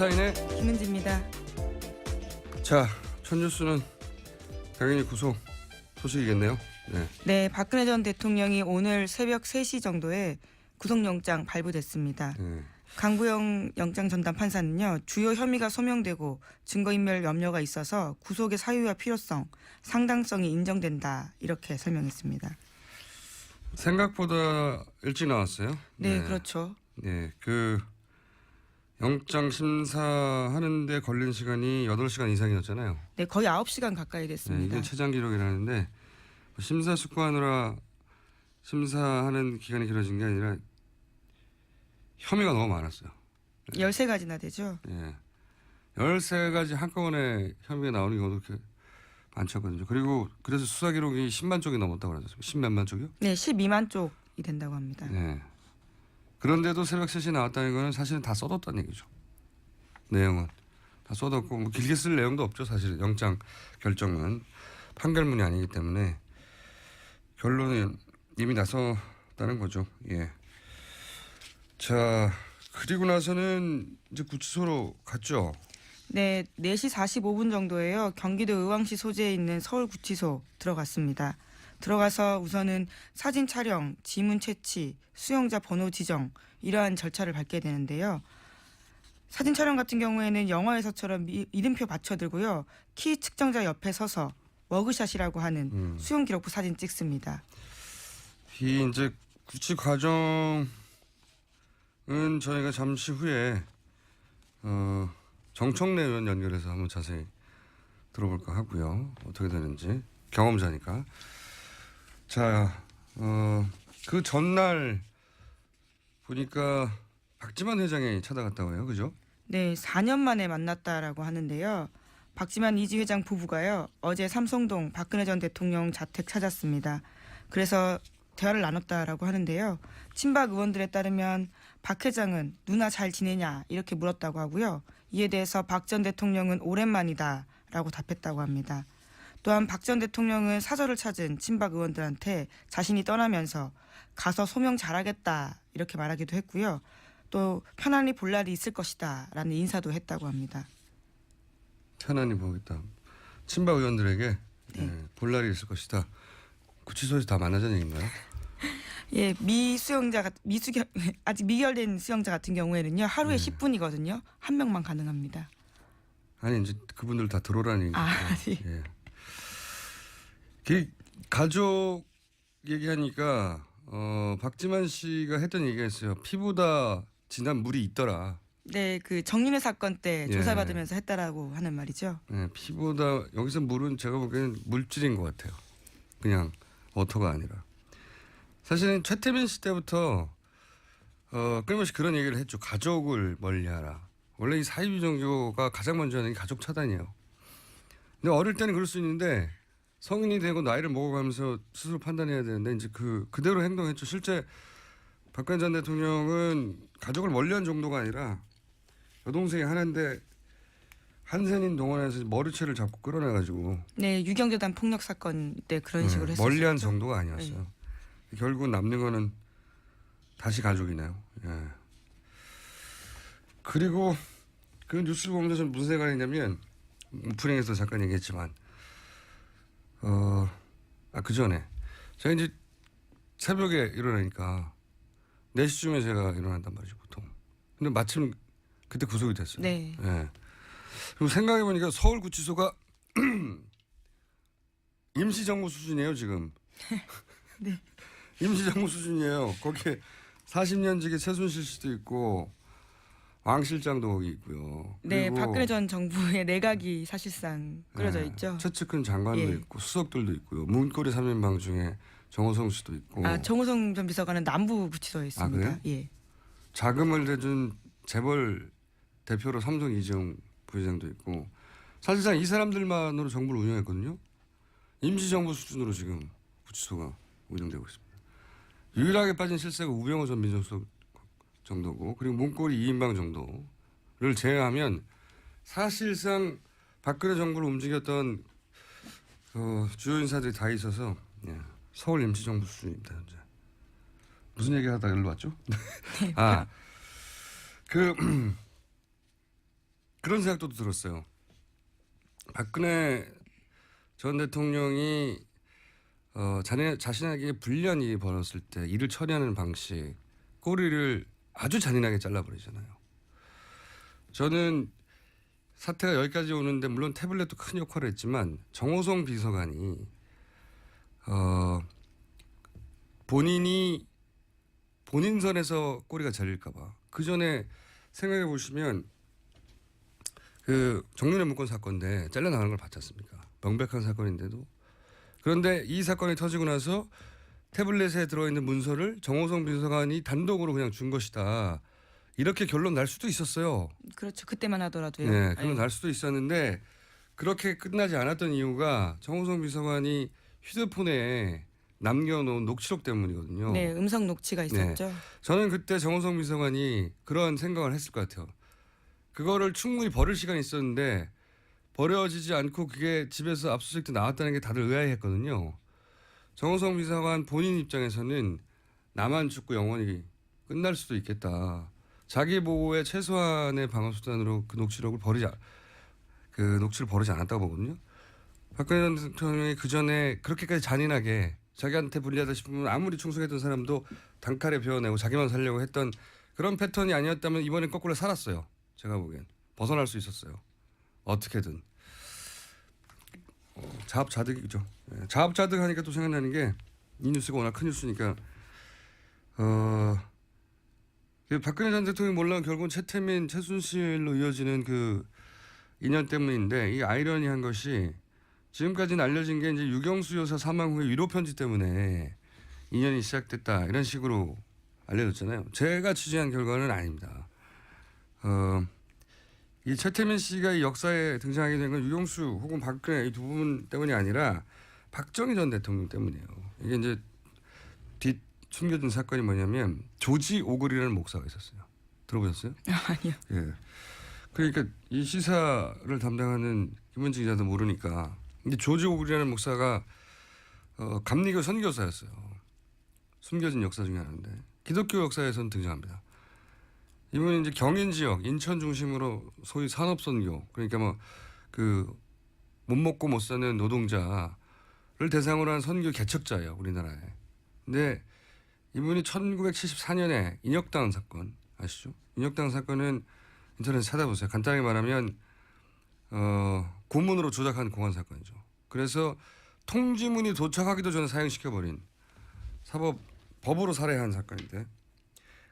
시사인의 김은지입니다. 자, 첫 뉴스는 당연히 구속 소식이겠네요. 네, 박근혜 전 대통령이 오늘 새벽 3시 정도에 구속영장 발부됐습니다. 강구영 영장 전담 판사는요, 주요 혐의가 소명되고 증거인멸 염려가 있어서 구속의 사유와 필요성, 상당성이 인정된다 이렇게 설명했습니다. 생각보다 일찍 나왔어요. 네, 그렇죠. 네, 그 영장 심사하는데 걸린 시간이 8시간 이상이었잖아요. 네, 거의 9시간 가까이 됐습니다. 이게 최장 기록이라는데 심사숙고하느라 심사하는 기간이 길어진 게 아니라 혐의가 너무 많았어요. 13가지나 되죠. 예. 13가지 한꺼번에 혐의가 나오는 경우도 그렇게 많지 않거든요. 그리고 그래서 수사 기록이 10만 쪽이 넘었다고 그러죠. 10몇만 쪽이요? 네, 12만 쪽이 된다고 합니다. 네. 그런데도 새벽 3시에 나왔다는 거는 사실은 다 써뒀다는 얘기죠. 내용은. 다 써뒀고, 뭐 길게 쓸 내용도 없죠. 사실은. 영장 결정은. 판결문이 아니기 때문에. 결론은 이미 나섰다는 거죠. 예. 자, 그리고 나서는 이제 구치소로 갔죠. 네, 4시 45분 정도에요. 경기도 의왕시 소재에 있는 서울구치소 들어갔습니다. 들어가서 우선은 사진 촬영, 지문 채취, 수용자 번호 지정 이러한 절차를 밟게 되는데요. 사진 촬영 같은 경우에는 영화에서처럼 이름표 받쳐들고요. 키 측정자 옆에 서서 머그샷이라고 하는 수용 기록부 사진 찍습니다. 이 이제 구치 과정은 저희가 잠시 후에 정청래 의원 연결해서 한번 자세히 들어볼까 하고요. 어떻게 되는지 경험자니까. 자, 그 전날 보니까 박지만 회장이 찾아갔다고 해요. 그죠? 네, 4년 만에 만났다라고 하는데요. 박지만 이지 회장 부부가요, 어제 삼성동 박근혜 전 대통령 자택 찾았습니다. 그래서 대화를 나눴다라고 하는데요. 친박 의원들에 따르면 박 회장은 누나 잘 지내냐 이렇게 물었다고 하고요. 이에 대해서 박 전 대통령은 오랜만이다라고 답했다고 합니다. 또한 박 전 대통령은 사저를 찾은 친박 의원들한테 자신이 떠나면서 가서 소명 잘하겠다 이렇게 말하기도 했고요. 또 편안히 볼 날이 있을 것이다 라는 인사도 했다고 합니다. 편안히 보겠다. 친박 의원들에게 네. 볼 날이 있을 것이다. 구치소에서 다 만나자는 얘기인가요? 예, 아직 미결된 수용자 같은 경우에는요, 하루에 10분이거든요. 한 명만 가능합니다. 아니, 이제 그분들 다 들어오라는 얘기죠. 네. 예. 그 가족 얘기하니까, 박지만 씨가 했던 얘기가 있어요. 피보다 진한 물이 있더라. 네, 그 정윤회 사건 때 예. 조사받으면서 했다라고 하는 말이죠. 예, 피보다, 여기서 물은 제가 보기에는 물질인 것 같아요. 그냥 워터가 아니라. 사실은 최태민 씨 때부터 끊임없이 그런 얘기를 했죠. 가족을 멀리하라. 원래 이 사이비 종교가 가장 먼저 하는 게 가족 차단이에요. 근데 어릴 때는 그럴 수 있는데 성인이 되고 나이를 먹어가면서 스스로 판단해야 되는데 이제 그대로 행동했죠. 실제 박근혜 전 대통령은 가족을 멀리한 정도가 아니라 여동생이 하나인데 한센인 동원해서 머리채를 잡고 끌어내가지고 네, 유경재단 폭력 사건 때 그런 식으로 했었죠. 멀리한 정도가 아니었어요. 결국 남는 거는 다시 가족이네요. 예. 그리고 그 뉴스를 보면서 좀 무슨 생각이 했냐면 오프닝에서 잠깐 얘기했지만 그 전에 제가 이제 새벽에 일어나니까 4시쯤에 제가 일어난단 말이죠 보통. 근데 마침 그때 구속이 됐어요. 네. 예. 그리고 생각해보니까 서울구치소가 임시정부 수준이에요 지금. 네. 임시정부 수준이에요. 거기에 40년직의 최순실 씨도 있고 왕 실장도 거기 있고요. 네, 박근혜 전 정부의 내각이 사실상 꾸려져 있죠. 최측근 장관도 예. 있고 수석들도 있고요. 문고리 3인방 중에 정호성 씨도 있고. 정호성 전 비서관은 남부구치소에 있습니다. 그래요? 예. 자금을 대준 재벌 대표로 삼성 이재용 부회장도 있고 사실상 이 사람들만으로 정부를 운영했거든요. 임시정부 수준으로 지금 구치소가 운영되고 있습니다. 유일하게 빠진 실세가 우병우 전 민정수석 정도고 그리고 문고리 2인방 정도를 제외하면 사실상 박근혜 정부를 움직였던 주요 인사들이 다 있어서 서울 임시정부 수준입니다. 현재. 무슨 얘기하다가 일로 왔죠? 그런 생각도 들었어요. 박근혜 전 대통령이 자신에게 불리한 일이 벌어졌을 때 일을 처리하는 방식, 꼬리를 아주 잔인하게 잘라버리잖아요. 저는 사태가 여기까지 오는데 물론 태블릿도 큰 역할을 했지만 정호성 비서관이 본인이 본인 선에서 꼬리가 잘릴까 봐 그 전에 생각해 보시면 그 정윤회 문건 사건인데 잘려나가는 걸 봤지 않습니까? 명백한 사건인데도. 그런데 이 사건이 터지고 나서 태블릿에 들어있는 문서를 정호성 비서관이 단독으로 그냥 준 것이다. 이렇게 결론 날 수도 있었어요. 그렇죠. 그때만 하더라도요. 네, 결론 날 수도 있었는데 그렇게 끝나지 않았던 이유가 정호성 비서관이 휴대폰에 남겨놓은 녹취록 때문이거든요. 네, 음성 녹취가 있었죠. 저는 그때 정호성 비서관이 그런 생각을 했을 것 같아요. 그거를 충분히 버릴 시간이 있었는데 버려지지 않고 그게 집에서 압수수색 때 나왔다는 게 다들 의아해했거든요. 정호성 비서관 본인 입장에서는 나만 죽고 영원히 끝날 수도 있겠다. 자기 보호의 최소한의 방어 수단으로 그 녹취록을 그 녹취를 버리지 않았다고 보거든요. 박근혜 전 대통령이 그 전에 그렇게까지 잔인하게 자기한테 불리하다 싶으면 아무리 충성했던 사람도 단칼에 베어내고 자기만 살려고 했던 그런 패턴이 아니었다면 이번엔 거꾸로 살았어요. 제가 보기엔 벗어날 수 있었어요. 어떻게든 자업자득이죠. 자업자득 하니까 또 생각나는 게 이 뉴스가 워낙 큰 뉴스니까 박근혜 전 대통령이 몰라온 결국은 최태민, 최순실로 이어지는 그 인연 때문인데 이 아이러니한 것이 지금까지는 알려진 게 이제 유경수 여사 사망 후에 위로 편지 때문에 인연이 시작됐다 이런 식으로 알려졌잖아요. 제가 취재한 결과는 아닙니다. 이 최태민 씨가 이 역사에 등장하게 된 건 유경수 혹은 박근혜 이 두 분 때문이 아니라 박정희 전 대통령 때문이에요. 이게 이제 숨겨진 사건이 뭐냐면 조지 오글이라는 목사가 있었어요. 들어보셨어요? 아니요. 예. 그러니까 이 시사를 담당하는 김원진 기자도 모르니까. 근데 조지 오글이라는 목사가 감리교 선교사였어요. 숨겨진 역사 중에 하나인데 기독교 역사에서는 등장합니다. 이분이 이제 경인 지역, 인천 중심으로 소위 산업 선교, 그러니까 뭐 그 못 먹고 못 사는 노동자를 대상으로 한 선교 개척자예요, 우리나라에. 근데 이분이 1974년에 인혁당 사건 아시죠? 인혁당 사건은 인터넷에 찾아보세요. 간단하게 말하면 고문으로 조작한 공안 사건이죠. 그래서 통지문이 도착하기도 전에 사형시켜버린 법으로 살해한 사건인데.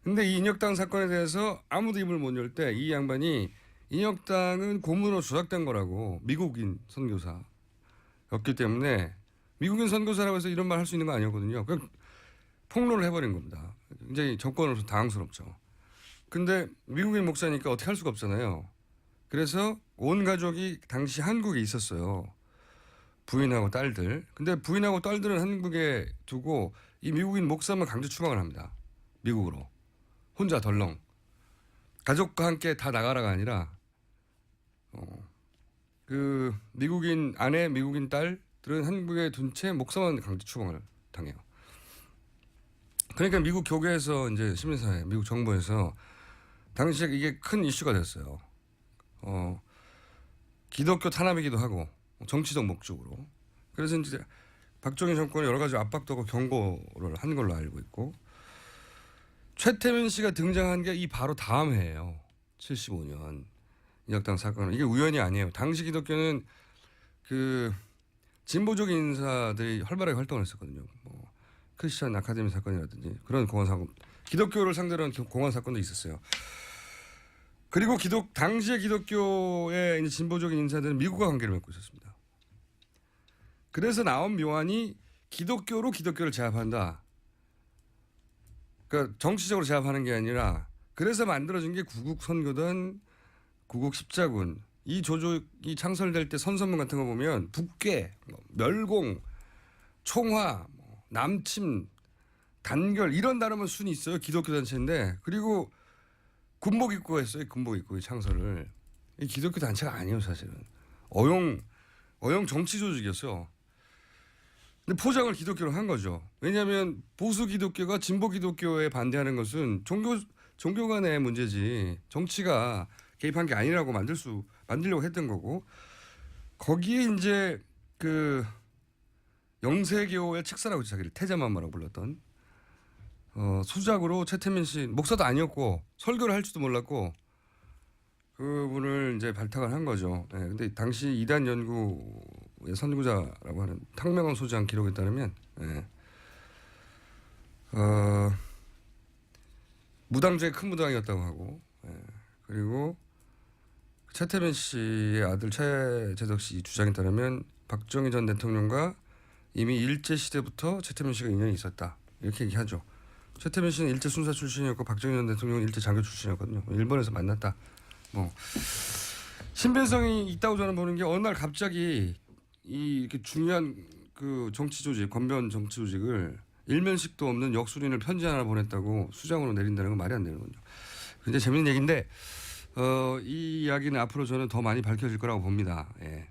근데 이 인혁당 사건에 대해서 아무도 입을 못 열 때 이 양반이 인혁당은 고문으로 조작된 거라고 미국인 선교사였기 때문에 미국인 선교사라고 해서 이런 말 할 수 있는 거 아니었거든요. 그냥 폭로를 해버린 겁니다. 굉장히 정권으로서 당황스럽죠. 근데 미국인 목사니까 어떻게 할 수가 없잖아요. 그래서 온 가족이 당시 한국에 있었어요. 부인하고 딸들. 근데 부인하고 딸들은 한국에 두고 이 미국인 목사만 강제 추방을 합니다. 미국으로. 혼자 덜렁. 가족과 함께 다 나가라가 아니라 그 미국인 아내, 미국인 딸들은 한국에 둔 채 목사만 강제 추방을 당해요. 그러니까 미국 교계에서 이제 시민사회, 미국 정부에서 당시에 이게 큰 이슈가 됐어요. 기독교 탄압이기도 하고 정치적 목적으로. 그래서 이제 박정희 정권이 여러 가지 압박도 하고 경고를 한 걸로 알고 있고 최태민 씨가 등장한 게 이 바로 다음 해예요. 75년 인혁당 사건은 이게 우연이 아니에요. 당시 기독교는 그 진보적인 인사들이 활발하게 활동을 했었거든요. 뭐 크리스천 아카데미 사건이라든지 그런 공안 사건, 기독교를 상대로 한 공안 사건도 있었어요. 그리고 당시의 기독교의 이제 진보적인 인사들은 미국과 관계를 맺고 있었습니다. 그래서 나온 묘안이 기독교로 기독교를 제압한다. 그러니까 정치적으로 제압하는 게 아니라 그래서 만들어진 게 구국 선교단, 구국 십자군. 이 조직이 창설될 때 선서문 같은 거 보면 북괴, 멸공, 총화, 남침, 단결 이런 단어만 순이 있어요. 기독교 단체인데 그리고 군복 입고 했어요. 군복 입고 창설을. 이 기독교 단체가 아니에요, 사실은. 어용 정치 조직이었어요. 근데 포장을 기독교로 한 거죠. 왜냐하면 보수 기독교가 진보 기독교에 반대하는 것은 종교 간의 문제지 정치가 개입한 게 아니라고 만들려고 했던 거고 거기에 이제 그 영세교의 책사라고 자기를 태자맘마라고 불렀던 수작으로 최태민 씨 목사도 아니었고 설교를 할 줄도 몰랐고 그분을 이제 발탁을 한 거죠. 네, 근데 당시 이단 연구의 선구자라고 하는 탕명원 소장 기록에 따르면 네, 무당중에 큰 무당이었다고 하고 그리고 최태민 씨의 아들 최재덕 씨 주장에 따르면 박정희 전 대통령과 이미 일제 시대부터 최태민 씨가 인연이 있었다 이렇게 얘기하죠. 최태민 씨는 일제 순사 출신이었고 박정희 전 대통령은 일제 장교 출신이었거든요. 일본에서 만났다. 뭐 신빙성이 있다고 저는 보는 게 어느 날 갑자기 이렇게 중요한 그 정치 조직 권변 정치 조직을 일면식도 없는 역술인을 편지 하나 보냈다고 수장으로 내린다는 건 말이 안 되는 거죠. 굉장히 재밌는 얘기인데 이 이야기는 앞으로 저는 더 많이 밝혀질 거라고 봅니다. 예.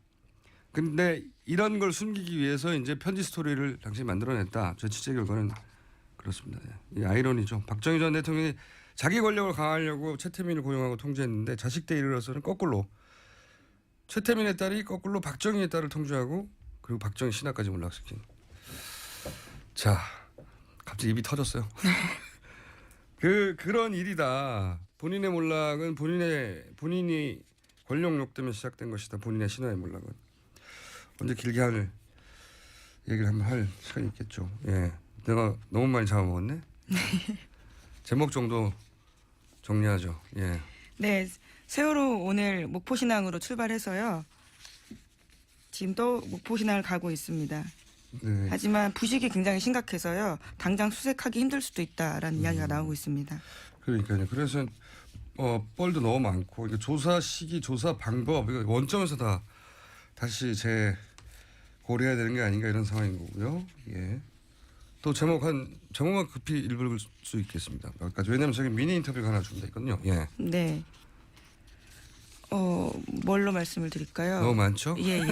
근데 이런 걸 숨기기 위해서 이제 편지 스토리를 당시 만들어냈다. 제 취재 결과는 그렇습니다. 이 아이러니죠. 박정희 전 대통령이 자기 권력을 강화하려고 최태민을 고용하고 통제했는데 자식 때 이르러서는 거꾸로 최태민의 딸이 거꾸로 박정희의 딸을 통제하고 그리고 박정희 신하까지 몰락시킨. 자, 갑자기 입이 터졌어요. 그런 일이다. 본인의 몰락은 본인이 권력욕 때문에 시작된 것이다. 본인의 신화의 몰락은. 언제 길게 얘기를 한번 할 시간이 있겠죠. 예. 내가 너무 많이 잡아먹었네. 제목 정도 정리하죠. 예. 네, 세월호 오늘 목포신항으로 출발해서요. 지금 또 목포신항을 가고 있습니다. 네. 하지만 부식이 굉장히 심각해서요. 당장 수색하기 힘들 수도 있다라는 이야기가 나오고 있습니다. 그러니까요. 그래서 뻘도 너무 많고 이게 조사 시기, 조사 방법 이거 원점에서 다시 고려해야 되는 게 아닌가 이런 상황인 거고요. 예. 또 제목만 급히 읽을 수 있겠습니다. 몇 가지. 왜냐하면 저기 미니 인터뷰가 하나 준비돼 있거든요. 예. 네. 뭘로 말씀을 드릴까요? 너무 많죠? 예.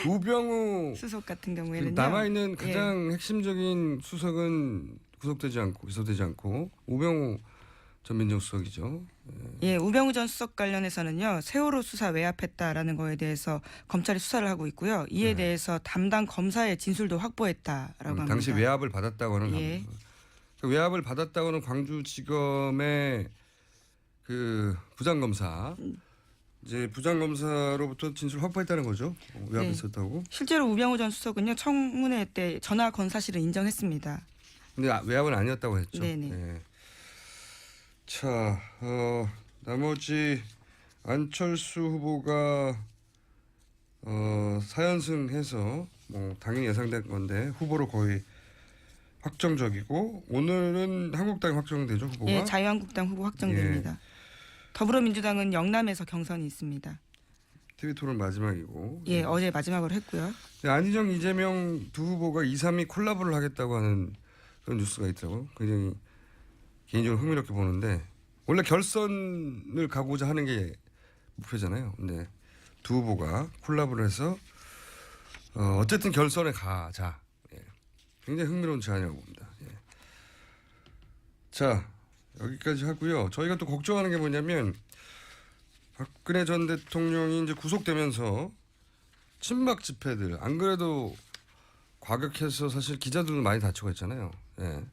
우병우 수석 같은 경우에는요. 남아있는 가장 핵심적인 수석은 구속되지 않고 기소되지 않고 우병우 전 민정수석이죠. 예, 우병우 전 수석 관련해서는요. 세월호 수사 외압했다라는 거에 대해서 검찰이 수사를 하고 있고요. 이에 대해서 담당 검사의 진술도 확보했다라고 합니다. 당시 외압을 받았다고는 예. 그 외압을 받았다고는 광주지검의 그 부장검사 이제 부장검사로부터 진술 확보했다는 거죠. 외압이 있었다고. 실제로 우병우 전 수석은요. 청문회 때 전화 건 사실을 인정했습니다. 근데 외압은 아니었다고 했죠. 네네. 예. 자, 나머지 안철수 후보가 4연승해서 뭐 당연히 예상된 건데 후보로 거의 확정적이고 오늘은 한국당이 확정되죠 후보가. 예, 자유한국당 후보 확정됩니다. 예. 더불어민주당은 영남에서 경선이 있습니다. TV 토론 마지막이고. 예, 어제 마지막으로 했고요. 안희정, 이재명 두 후보가 2, 3위 콜라보를 하겠다고 하는 그런 뉴스가 있더라고요. 굉장히 개인적으로 흥미롭게 보는데 원래 결선을 가고자 하는 게 목표잖아요. 근데 두 후보가 콜라보를 해서 어쨌든 결선에 가자. 예. 굉장히 흥미로운 제안이라고 봅니다. 예. 자, 여기까지 하고요. 저희가 또 걱정하는 게 뭐냐면 박근혜 전 대통령이 이제 구속되면서 친박 집회들 안 그래도 과격해서 사실 기자들도 많이 다치고 했잖아요. 예.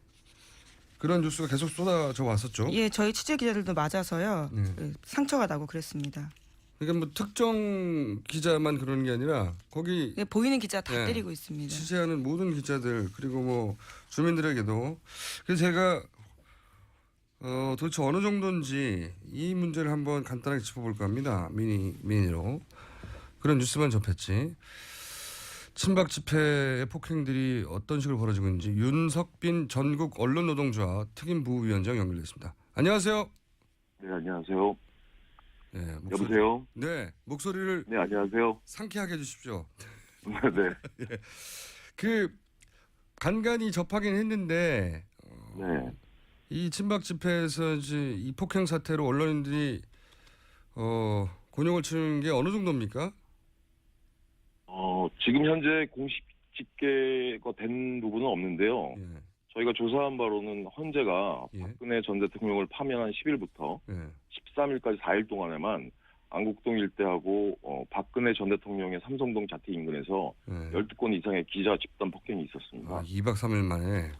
그런 뉴스가 계속 쏟아져 왔었죠. 예, 저희 취재 기자들도 맞아서요. 네. 상처가 나고 그랬습니다. 그러니까 뭐 특정 기자만 그러는 게 아니라 거기 예, 보이는 기자 다 네. 때리고 있습니다. 취재하는 모든 기자들 그리고 뭐 주민들에게도 그래서 제가 도대체 어느 정도인지 이 문제를 한번 간단하게 짚어볼까 합니다. 미니로 그런 뉴스만 접했지. 친박 집회의 폭행들이 어떤 식으로 벌어지고 있는지 윤석빈 전국 언론노동조합 특임부위원장 연결돼 있습니다. 안녕하세요. 네, 안녕하세요. 네, 여보세요? 네, 목소리를 네, 안녕하세요. 상쾌하게 해주십시오. 네. 그 간간히 접하긴 했는데 네. 이 친박 집회에서 이제 이 폭행 사태로 언론인들이 곤욕을 치는 게 어느 정도입니까? 지금 현재 공식 집계가 된 부분은 없는데요. 예. 저희가 조사한 바로는 헌재가 예. 박근혜 전 대통령을 파면한 10일부터 예. 13일까지 4일 동안에만 안국동 일대하고 박근혜 전 대통령의 삼성동 자택 인근에서 예. 12건 이상의 기자 집단 폭행이 있었습니다. 2박 3일 만에.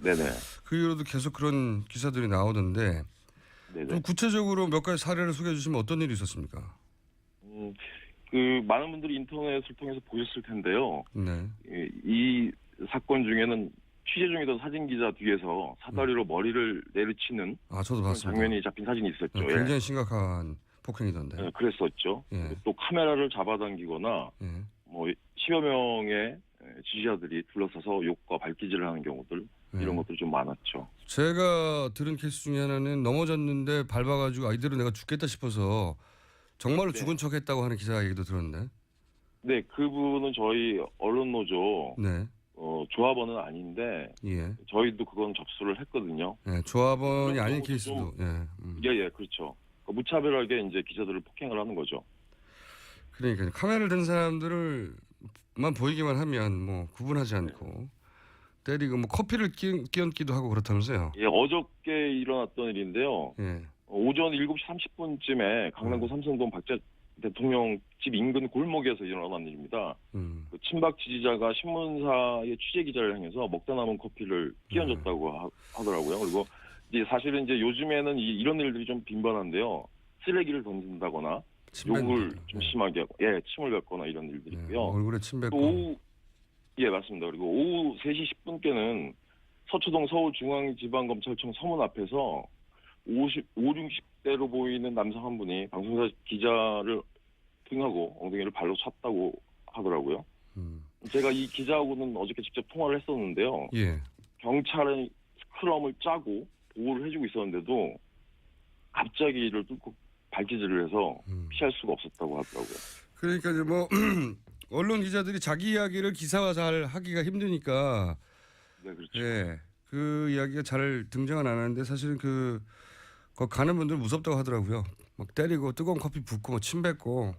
네네. 그 이후로도 계속 그런 기사들이 나오던데 네네. 좀 구체적으로 몇 가지 사례를 소개해 주시면 어떤 일이 있었습니까? 그 많은 분들이 인터넷을 통해서 보셨을 텐데요. 네. 이 사건 중에는 취재 중이던 사진 기자 뒤에서 사다리로 머리를 내리치는 저도 그런 봤습니다. 장면이 잡힌 사진이 있었죠. 네, 굉장히 심각한 폭행이던데. 예, 그랬었죠. 예. 또 카메라를 잡아당기거나 예. 뭐 10여 명의 지지자들이 둘러싸서 욕과 발기질을 하는 경우들 이런 예. 것들이 좀 많았죠. 제가 들은 케이스 중에 하나는 넘어졌는데 밟아가지고 이대로 내가 죽겠다 싶어서 정말로 네. 죽은 척했다고 하는 기자 얘기도 들었는데. 네, 그분은 저희 언론노조 네. 조합원은 아닌데 예. 저희도 그건 접수를 했거든요. 예. 조합원이 그런 아닌 경우도 케이스도. 예, 그렇죠. 무차별하게 이제 기자들을 폭행을 하는 거죠. 그러니까 카메라를 든 사람들을만 보이기만 하면 뭐 구분하지 않고 때리고 뭐 커피를 끼얹기도 하고 그렇다면서요. 예, 어저께 일어났던 일인데요. 예. 오전 7시 30분쯤에 강남구 삼성동 박 대통령 집 인근 골목에서 일어난 일입니다. 그 친박 지지자가 신문사의 취재 기자를 향해서 먹다 남은 커피를 끼얹었다고 하더라고요. 그리고 이제 사실은 이제 요즘에는 이런 일들이 좀 빈번한데요. 쓰레기를 던진다거나 욕을 좀 심하게 하고, 침을 뱉거나 이런 일들이 있고요. 얼굴에 침 뱉고. 또 오후, 맞습니다. 그리고 오후 3시 10분께는 서초동 서울중앙지방검찰청 서문 앞에서 60대로 보이는 남성 한 분이 방송사 기자를 등하고 엉덩이를 발로 찼다고 하더라고요. 제가 이 기자하고는 어저께 직접 통화를 했었는데요. 예. 경찰은 스크럼을 짜고 보호를 해주고 있었는데도 갑자기 이를 뚫고 발기질을 해서 피할 수가 없었다고 하더라고요. 그러니까 이제 뭐 언론 기자들이 자기 이야기를 기사화 잘 하기가 힘드니까. 네, 그렇죠. 예. 그 이야기가 잘 등장은 안 하는데 사실은 거기 가는 분들 무섭다고 하더라고요. 막 때리고 뜨거운 커피 붓고 뭐 침 뱉고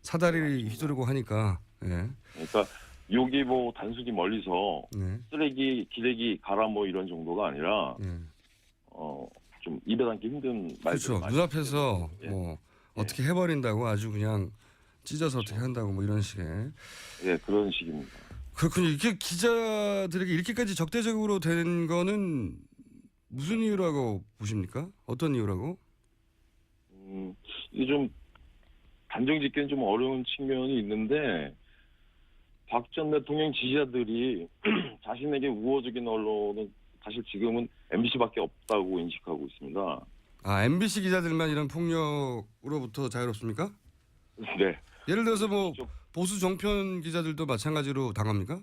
사다리 휘두르고 하니까. 예. 그러니까 욕이 뭐 단순히 멀리서 네. 쓰레기, 기레기 가라 뭐 이런 정도가 아니라 예. 좀 입에 담기 힘든 말들. 그렇죠. 눈앞에서 예. 뭐 어떻게 해버린다고 아주 그냥 찢어서 어떻게 한다고 뭐 이런 식의. 예, 그런 식입니다. 그렇군요. 이렇게 기자들에게 이렇게까지 적대적으로 된 거는 무슨 이유라고 보십니까? 어떤 이유라고? 이게 좀 단정 짓기는 좀 어려운 측면이 있는데 박 전 대통령 지지자들이 자신에게 우호적인 언론은 사실 지금은 MBC밖에 없다고 인식하고 있습니다. MBC 기자들만 이런 폭력으로부터 자유롭습니까? 네. 예를 들어서 뭐 보수 정편 기자들도 마찬가지로 당합니까?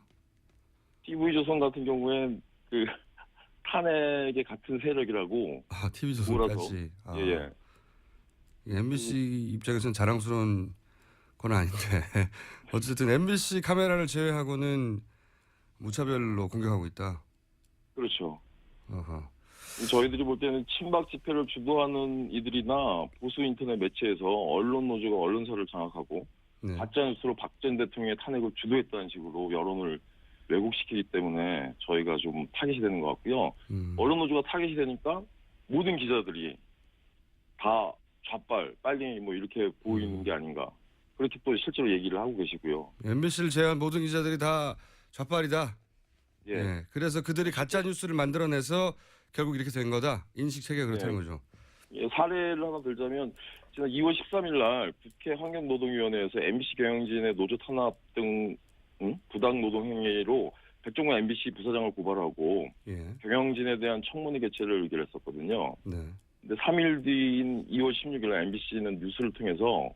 TV조선 같은 경우엔 그 탄핵의 같은 세력이라고. TV조선까지. 예. MBC 입장에서는 자랑스러운 건 아닌데 어쨌든 MBC 카메라를 제외하고는 무차별로 공격하고 있다. 그렇죠. 어허. 저희들이 볼 때는 친박 집회를 주도하는 이들이나 보수 인터넷 매체에서 언론 노조가 언론사를 장악하고 네. 가짜뉴스로 박 전 대통령의 탄핵을 주도했다는 식으로 여론을 왜곡시키기 때문에 저희가 좀 타깃이 되는 것 같고요. 언론 노조가 타깃이 되니까 모든 기자들이 다 좌빨, 빨갱이 뭐 이렇게 보이는 게 아닌가. 그렇게 또 실제로 얘기를 하고 계시고요. MBC를 제외한 모든 기자들이 다 좌빨이다. 예. 예. 그래서 그들이 가짜 뉴스를 만들어내서 결국 이렇게 된 거다. 인식 체계가 그렇다는 예. 거죠. 예, 사례를 하나 들자면 지난 2월 13일 날 국회 환경노동위원회에서 MBC 경영진의 노조 탄압 등 부당 노동 행위로 백종원 MBC 부사장을 고발하고 예. 경영진에 대한 청문회 개최를 의결했었거든요. 네. 근데 3일 뒤인 2월 16일 날 MBC는 뉴스를 통해서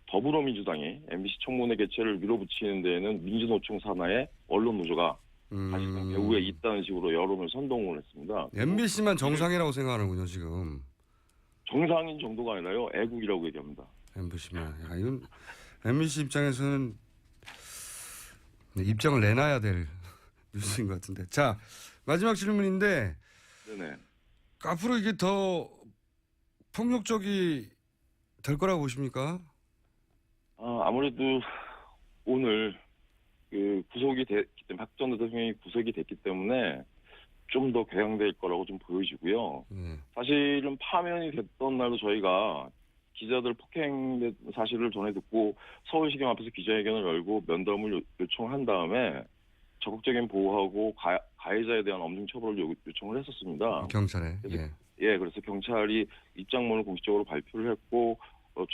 더불어민주당이 MBC 청문회 개최를 밀어붙이는 데에는 민주노총 산하의 언론 노조가 사실상 배후에 있다는 식으로 여론을 선동을 했습니다. MBC만 정상이라고 생각하는군요, 지금. 정상인 정도가 아니라요. 애국이라고 얘기합니다. MBC만. 이건 MBC 입장에서는 입장을 내놔야 될 뉴스인 것 같은데. 자, 마지막 질문인데 네네. 앞으로 이게 더 폭력적이 될 거라고 보십니까? 아무래도 오늘 그 구속이 됐기 때문에 박 전 대통령이 구속이 됐기 때문에 좀 더 궤양될 거라고 좀 보여지고요. 사실은 파면이 됐던 날도 저희가 기자들 폭행된 사실을 전해 듣고 서울시경 앞에서 기자회견을 열고 면담을 요청한 다음에 적극적인 보호하고 가해자에 대한 엄중 처벌을 요청을 했었습니다. 경찰에. 그래서 경찰이 입장문을 공식적으로 발표를 했고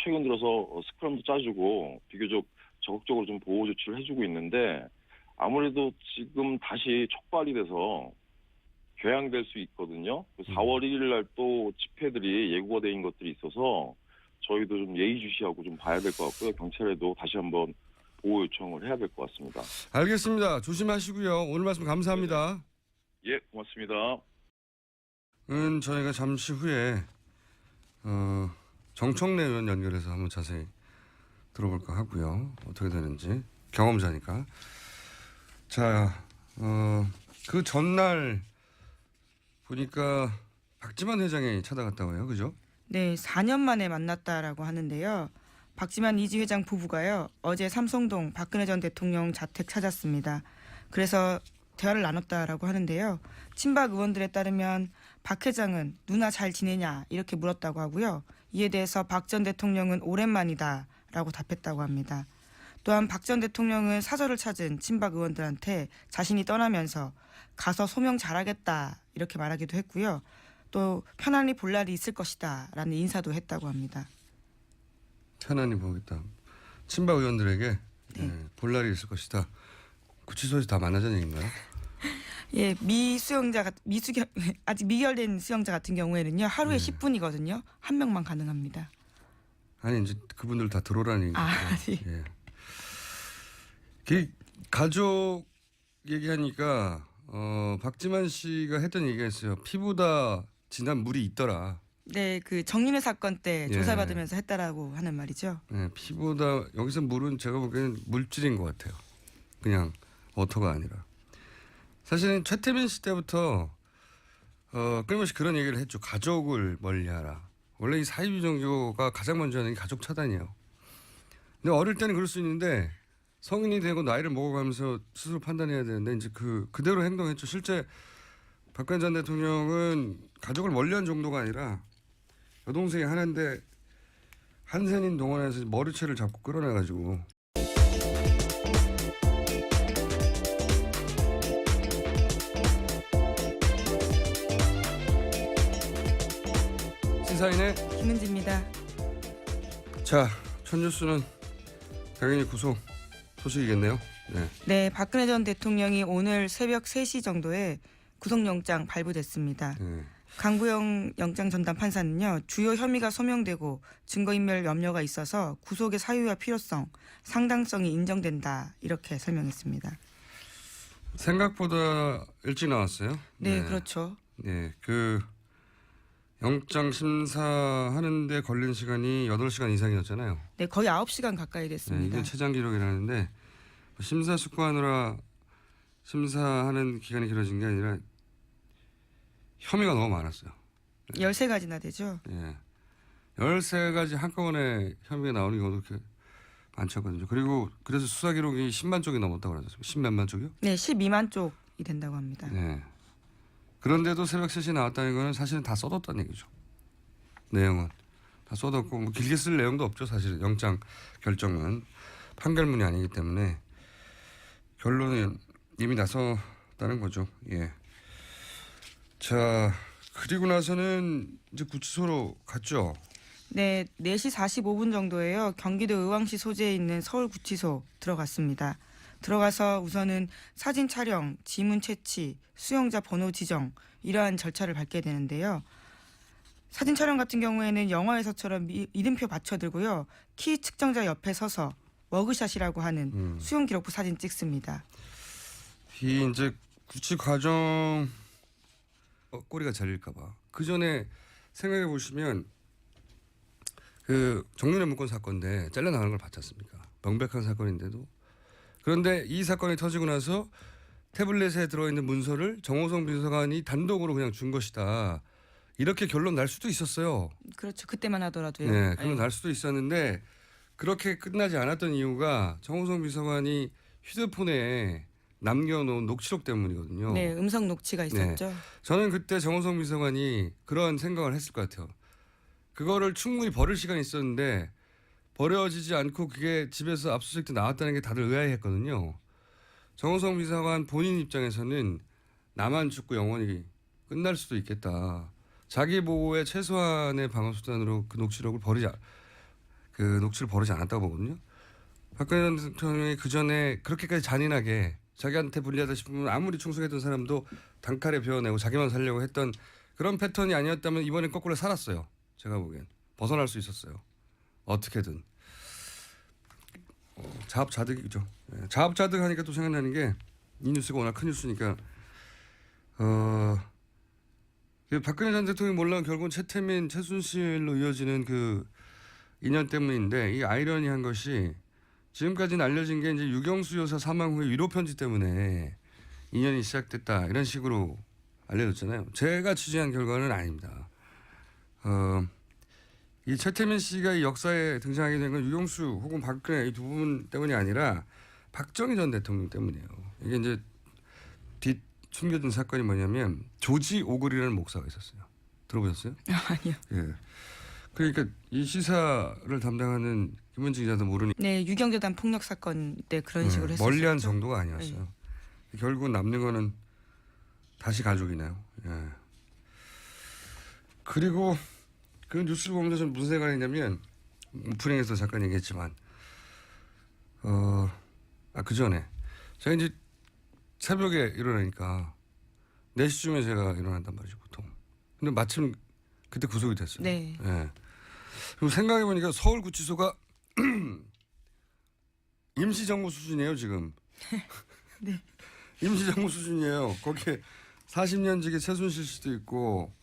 최근 들어서 스크럼도 짜주고 비교적 적극적으로 좀 보호 조치를 해주고 있는데 아무래도 지금 다시 촉발이 돼서 궤양될 수 있거든요. 4월 1일 날 또 집회들이 예고가 된 것들이 있어서 저희도 좀 예의주시하고 좀 봐야 될 것 같고요. 경찰에도 다시 한번 보호 요청을 해야 될 것 같습니다. 알겠습니다. 조심하시고요. 오늘 말씀 감사합니다. 예, 고맙습니다. 저희가 잠시 후에 정청래 의원 연결해서 한번 자세히 들어볼까 하고요. 어떻게 되는지 경험자니까. 자, 그 전날 보니까 박지만 회장이 찾아갔다고 해요. 그죠? 네, 4년 만에 만났다라고 하는데요. 박지만 이지 회장 부부가요. 어제 삼성동 박근혜 전 대통령 자택 찾았습니다. 그래서 대화를 나눴다라고 하는데요. 친박 의원들에 따르면 박 회장은 누나 잘 지내냐 이렇게 물었다고 하고요. 이에 대해서 박 전 대통령은 오랜만이다라고 답했다고 합니다. 또한 박 전 대통령은 사저를 찾은 친박 의원들한테 자신이 떠나면서 가서 소명 잘하겠다 이렇게 말하기도 했고요. 또 편안히 볼 날이 있을 것이다 라는 인사도 했다고 합니다. 편안히 보겠다. 친박 의원들에게 볼 날이 있을 것이다. 구치소에서 다 만나자는 얘기인가요? 예, 아직 미결된 수용자 같은 경우에는요. 하루에 10분이거든요. 한 명만 가능합니다. 아니 이제 그분들 다 들어오라는 얘기죠. 네. 예. 그 가족 얘기하니까 박지만 씨가 했던 얘기가 있어요. 피보다 진한 물이 있더라. 네, 그 정윤회 사건 때 조사받으면서 했다라고 하는 말이죠. 네, 피보다 여기서 물은 제가 보기에는 물질인 것 같아요. 그냥 워터가 아니라. 사실은 최태민 씨 때부터 끊임없이 그런 얘기를 했죠. 가족을 멀리하라. 원래 이 사회주의 종교가 가장 먼저 하는 게 가족 차단이에요. 근데 어릴 때는 그럴 수 있는데 성인이 되고 나이를 먹어가면서 스스로 판단해야 되는데 이제 그대로 행동했죠. 실제 박근혜 전 대통령은 가족을 멀리한 정도가 아니라 여동생이 하나인데 한센인 동원해서 머리채를 잡고 끌어내가지고 시사인의 김은지입니다. 자, 첫 뉴스는 당연히 구속 소식이겠네요. 네, 박근혜 전 대통령이 오늘 새벽 3시 정도에 구속영장 발부됐습니다. 강구영 영장 전담 판사는요. 주요 혐의가 소명되고 증거인멸 염려가 있어서 구속의 사유와 필요성, 상당성이 인정된다 이렇게 설명했습니다. 생각보다 일찍 나왔어요. 네, 그렇죠. 네, 그 영장 심사하는데 걸린 시간이 8시간 이상이었잖아요. 네, 거의 9시간 가까이 됐습니다. 이게 최장 기록이라는데 심사숙고하느라 심사하는 기간이 길어진 게 아니라 혐의가 너무 많았어요. 13가지나 되죠. 예. 13가지 한꺼번에 혐의가 나오는 경우도 그렇게 많지 않거든요. 그리고 그래서 수사 기록이 10만 쪽이 넘었다고 그러죠. 10몇만 쪽이요? 네, 12만 쪽이 된다고 합니다. 네. 그런데도 새벽 3시에 나왔다는 거는 사실은 다 써뒀다는 얘기죠. 내용은. 다 써뒀고 뭐 길게 쓸 내용도 없죠. 사실은 영장 결정은 판결문이 아니기 때문에 결론은 이미 나섰다는 거죠. 예. 자, 그리고 나서는 이제 구치소로 갔죠. 네, 4시 45분 정도에요. 경기도 의왕시 소재에 있는 서울구치소 들어갔습니다. 들어가서 우선은 사진 촬영, 지문 채취, 수용자 번호 지정 이러한 절차를 밟게 되는데요. 사진 촬영 같은 경우에는 영화에서처럼 이름표 받쳐들고요. 키 측정자 옆에 서서 머그샷이라고 하는 수용 기록부 사진 찍습니다. 이 이제 구치 과정 꼬리가 잘릴까봐. 그 전에 생각해 보시면 그 정윤회 문건 사건인데 잘려나가는 걸 봤지 않습니까? 명백한 사건인데도. 그런데 이 사건이 터지고 나서 태블릿에 들어있는 문서를 정호성 비서관이 단독으로 그냥 준 것이다. 이렇게 결론 날 수도 있었어요. 그렇죠. 그때만 하더라도요. 네, 결론 날 수도 있었는데 그렇게 끝나지 않았던 이유가 정호성 비서관이 휴대폰에 남겨놓은 녹취록 때문이거든요. 네, 음성 녹취가 있었죠. 저는 그때 정호성 비서관이 그런 생각을 했을 것 같아요. 그거를 충분히 버릴 시간이 있었는데 버려지지 않고 그게 집에서 압수수색 때 나왔다는 게 다들 의아해했거든요. 정호성 비서관 본인 입장에서는 나만 죽고 영원히 끝날 수도 있겠다. 자기 보호의 최소한의 방어 수단으로 그 녹취록을 버리지 않았다고 보거든요. 박근혜 전 대통령이 그 전에 그렇게까지 잔인하게 자기한테 불리하다 싶으면 아무리 충성했던 사람도 단칼에 베어내고 자기만 살려고 했던 그런 패턴이 아니었다면 이번엔 거꾸로 살았어요. 제가 보기엔 벗어날 수 있었어요. 어떻게든 자업자득이죠. 자업자득 하니까 또 생각나는 게 이 뉴스가 워낙 큰 뉴스니까 박근혜 전 대통령이 몰라온 결국은 최태민, 최순실로 이어지는 그 인연 때문인데 이 아이러니한 것이 지금까지는 알려진 게 이제 유경수 여사 사망 후에 위로 편지 때문에 인연이 시작됐다 이런 식으로 알려졌잖아요. 제가 취재한 결과는 아닙니다. 이 최태민 씨가 이 역사에 등장하게 된 건 유경수 혹은 박근혜 이 두 분 때문이 아니라 박정희 전 대통령 때문이에요. 이게 이제 숨겨진 사건이 뭐냐면 조지 오글이라는 목사가 있었어요. 들어보셨어요? 아니요. 예. 그러니까 이 시사를 담당하는 김은지 기자도 모르니 네, 유경재단 폭력 사건 때 그런 식으로 했었죠. 멀리한 정도가 아니었어요. 결국은 남는 거는 다시 가족이네요. 예. 그리고 그 뉴스를 보면서 좀 무슨 생각이 했냐면 오프닝에서 잠깐 얘기했지만 그 전에 제가 이제 새벽에 일어나니까 4시쯤에 제가 일어난단 말이죠 보통. 근데 마침 그때 구속이 됐어요. 네. 예. 그리고 생각해보니까 서울구치소가 임시정부 수준이에요 지금. 네. 임시정부 수준이에요. 거기에 40년직의 최순실 씨도 있고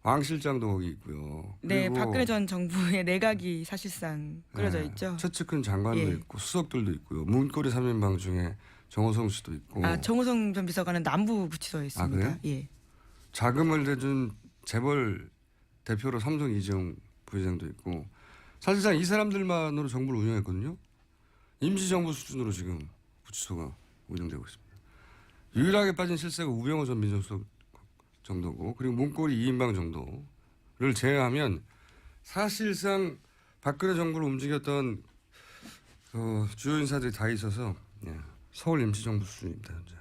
왕 실장도 거기 있고요. 네, 그리고 박근혜 전 정부의 내각이 사실상 꾸려져 있죠. 최측근 장관도 예. 있고 수석들도 있고요. 문고리 3인방 중에 정호성 씨도 있고. 정호성 전 비서관은 남부구치소에 있습니다. 그래요? 예. 자금을 대준 재벌 대표로 삼성 이재용 부회장도 있고 사실상 이 사람들만으로 정부를 운영했거든요. 임시정부 수준으로 지금 구치소가 운영되고 있습니다. 유일하게 빠진 실세가 우병호 전 민정수석 정도고 그리고 문고리 2인방 정도를 제외하면 사실상 박근혜 정부를 움직였던 주요 인사들이 다 있어서 서울 임시정부 수준입니다. 현재.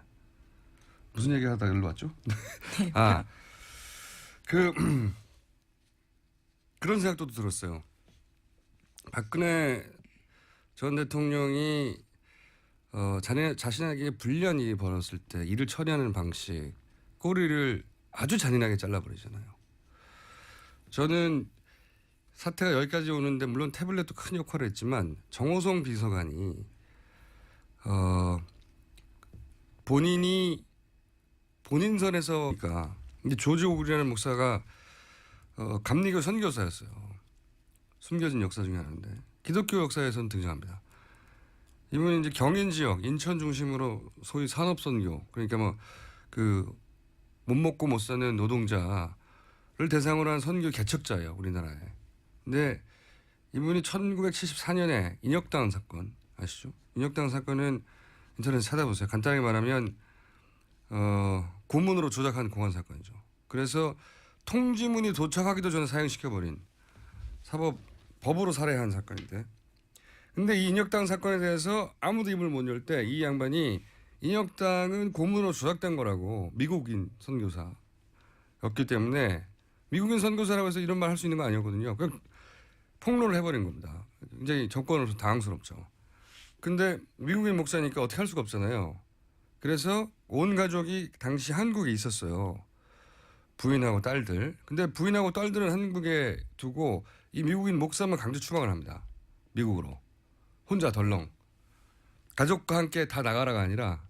무슨 얘기하다가 여기로 왔죠? 네. 그런 생각도 들었어요. 박근혜 전 대통령이 자신에게 불리한 일이 벌어졌을 때 일을 처리하는 방식, 꼬리를 아주 잔인하게 잘라버리잖아요. 저는 사태가 여기까지 오는데 물론 태블릿도 큰 역할을 했지만 정호성 비서관이 본인 선에서 그러니까 조지 오글이라는 목사가 감리교 선교사였어요. 숨겨진 역사 중에 하나인데 기독교 역사에서는 등장합니다. 이분이 이제 경인 지역 인천 중심으로 소위 산업 선교 그러니까 못 먹고 못 사는 노동자를 대상으로 한 선교 개척자예요 우리나라에. 근데 이분이 1974년에 인혁당 사건 아시죠? 인혁당 사건은 인터넷에 찾아보세요. 간단하게 말하면 고문으로 조작한 공안 사건이죠. 그래서 통지문이 도착하기도 전에 사형시켜버린 법으로 살해한 사건인데 근데 이 인혁당 사건에 대해서 아무도 입을 못 열 때 이 양반이 인혁당은 고문으로 조작된 거라고 미국인 선교사였기 때문에 미국인 선교사라고 해서 이런 말 할 수 있는 거 아니었거든요. 그냥 폭로를 해버린 겁니다. 굉장히 정권으로서 당황스럽죠. 근데 미국인 목사니까 어떻게 할 수가 없잖아요. 그래서 온 가족이 당시 한국에 있었어요. 부인하고 딸들. 근데 부인하고 딸들은 한국에 두고 이 미국인 목사만 강제 추방을 합니다. 미국으로. 혼자 덜렁. 가족과 함께 다 나가라가 아니라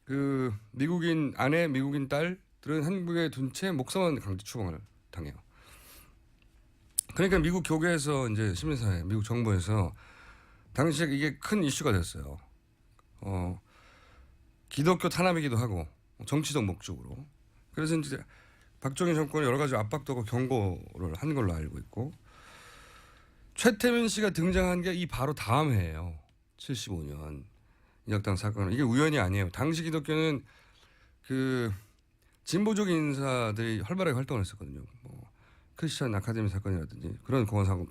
그 미국인 아내, 미국인 딸들은 한국에 둔 채 목사만 강제 추방을 당해요. 그러니까 미국 교계에서 이제 시민사회, 미국 정부에서 당시에 이게 큰 이슈가 됐어요. 기독교 탄압이기도 하고 정치적 목적으로. 그래서 이제 박정희 정권이 여러 가지 압박도 하고 경고를 한 걸로 알고 있고 최태민 씨가 등장한 게 이 바로 다음 해예요. 75년. 인혁당 사건은 이게 우연이 아니에요. 당시 기독교는 그 진보적인 인사들이 활발하게 활동을 했었거든요. 뭐 크리스천 아카데미 사건이라든지 그런 공헌 사건